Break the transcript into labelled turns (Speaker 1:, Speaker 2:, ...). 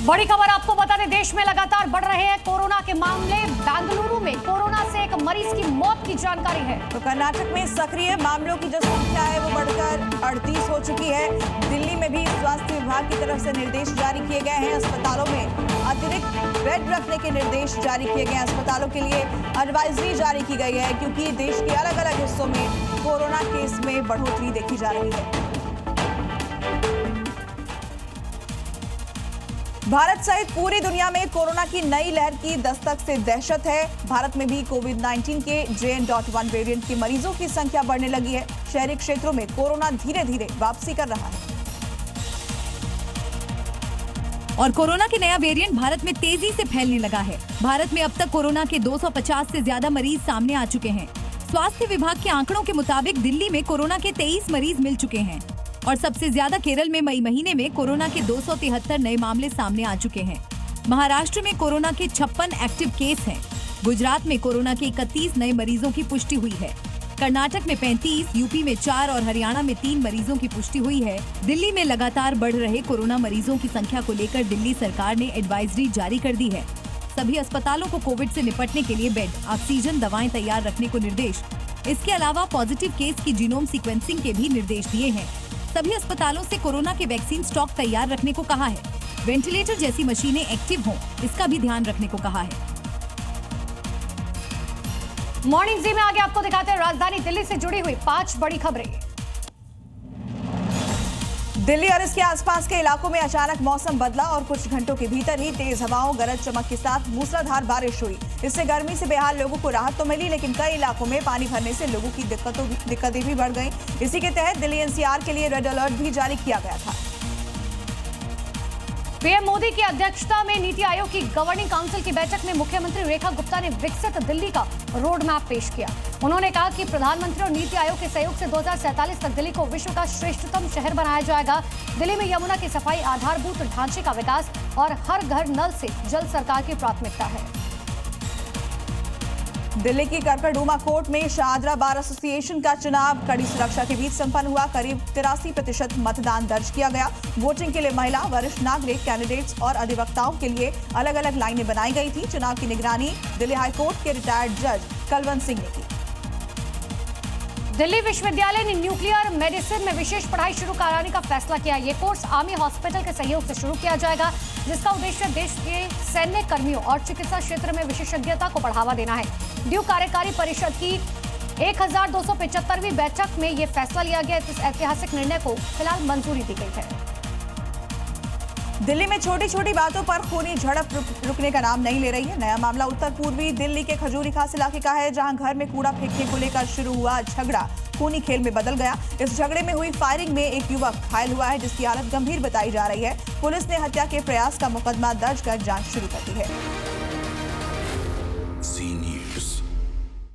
Speaker 1: बड़ी खबर आपको बता दें, देश में लगातार बढ़ रहे हैं कोरोना के मामले। बेंगलुरु में कोरोना से एक मरीज की मौत की जानकारी है।
Speaker 2: तो कर्नाटक में सक्रिय मामलों की जो संख्या है वो बढ़कर 38 हो चुकी है। दिल्ली में भी स्वास्थ्य विभाग की तरफ से निर्देश जारी किए गए हैं। अस्पतालों में अतिरिक्त बेड रखने के निर्देश जारी किए गए हैं। अस्पतालों के लिए एडवाइजरी जारी की गई है क्योंकि देश के अलग अलग हिस्सों में कोरोना केस में बढ़ोतरी देखी जा रही है। भारत सहित पूरी दुनिया में कोरोना की नई लहर की दस्तक से दहशत है। भारत में भी कोविड-19 के JN.1 वेरिएंट के मरीजों की संख्या बढ़ने लगी है। शहरी क्षेत्रों में कोरोना धीरे धीरे वापसी कर रहा है
Speaker 3: और कोरोना के नया वेरिएंट भारत में तेजी से फैलने लगा है। भारत में अब तक कोरोना के 250 से ज्यादा मरीज सामने आ चुके हैं। स्वास्थ्य विभाग के आंकड़ों के मुताबिक दिल्ली में कोरोना के 23 मरीज मिल चुके हैं और सबसे ज्यादा केरल में मई महीने में कोरोना के 273 नए मामले सामने आ चुके हैं। महाराष्ट्र में कोरोना के 56 एक्टिव केस हैं। गुजरात में कोरोना के 31 नए मरीजों की पुष्टि हुई है। कर्नाटक में 35, यूपी में 4 और हरियाणा में 3 मरीजों की पुष्टि हुई है। दिल्ली में लगातार बढ़ रहे कोरोना मरीजों की संख्या को लेकर दिल्ली सरकार ने एडवाइजरी जारी कर दी है। सभी अस्पतालों को कोविड से निपटने के लिए बेड, ऑक्सीजन, दवाएं तैयार रखने को निर्देश। इसके अलावा पॉजिटिव केस की जीनोम सीक्वेंसिंग के भी निर्देश दिए हैं। सभी अस्पतालों से कोरोना के वैक्सीन स्टॉक तैयार रखने को कहा है। वेंटिलेटर जैसी मशीनें एक्टिव हों, इसका भी ध्यान रखने को कहा है।
Speaker 1: मॉर्निंग जी में आगे आपको दिखाते हैं राजधानी दिल्ली से जुड़ी हुई 5 बड़ी खबरें।
Speaker 2: दिल्ली और इसके आसपास के इलाकों में अचानक मौसम बदला और कुछ घंटों के भीतर ही तेज हवाओं, गरज चमक के साथ मूसलाधार बारिश हुई। इससे गर्मी से बेहाल लोगों को राहत तो मिली, लेकिन कई इलाकों में पानी भरने से लोगों की दिक्कतें भी बढ़ गईं। इसी के तहत दिल्ली NCR के लिए रेड अलर्ट भी जारी किया गया था।
Speaker 1: पीएम मोदी की अध्यक्षता में नीति आयोग की गवर्निंग काउंसिल की बैठक में मुख्यमंत्री रेखा गुप्ता ने विकसित दिल्ली का रोड मैप पेश किया। उन्होंने कहा कि प्रधानमंत्री और नीति आयोग के सहयोग से 2047 तक दिल्ली को विश्व का श्रेष्ठतम शहर बनाया जाएगा। दिल्ली में यमुना की सफाई, आधारभूत ढांचे का विकास और हर घर नल से जल सरकार की प्राथमिकता है।
Speaker 2: दिल्ली की करकरडूमा कोर्ट में शाहदरा बार एसोसिएशन का चुनाव कड़ी सुरक्षा के बीच संपन्न हुआ। करीब 83% मतदान दर्ज किया गया। वोटिंग के लिए महिला, वरिष्ठ नागरिक, कैंडिडेट्स और अधिवक्ताओं के लिए अलग अलग लाइनें बनाई गई थी। चुनाव की निगरानी दिल्ली हाईकोर्ट के रिटायर्ड जज कलवंत सिंह ने की।
Speaker 1: दिल्ली विश्वविद्यालय ने न्यूक्लियर मेडिसिन में विशेष पढ़ाई शुरू कराने का फैसला किया। ये कोर्स आर्मी हॉस्पिटल के सहयोग से शुरू किया जाएगा, जिसका उद्देश्य देश के सैन्य कर्मियों और चिकित्सा क्षेत्र में विशेषज्ञता को बढ़ावा देना है। ड्यू कार्यकारी परिषद की 1275वीं बैठक में ये फैसला लिया गया। इस ऐतिहासिक निर्णय को फिलहाल मंजूरी दी गई है।
Speaker 2: दिल्ली में छोटी छोटी बातों पर खूनी झड़प रुकने का नाम नहीं ले रही है। नया मामला उत्तर पूर्वी दिल्ली के खजूरी खास इलाके का है, जहां घर में कूड़ा फेंकने को लेकर शुरू हुआ झगड़ा खूनी खेल में बदल गया। इस झगड़े में हुई फायरिंग में एक युवक घायल हुआ है, जिसकी हालत गंभीर बताई जा रही है। पुलिस ने हत्या के प्रयास का मुकदमा दर्ज कर जांच शुरू कर दी है।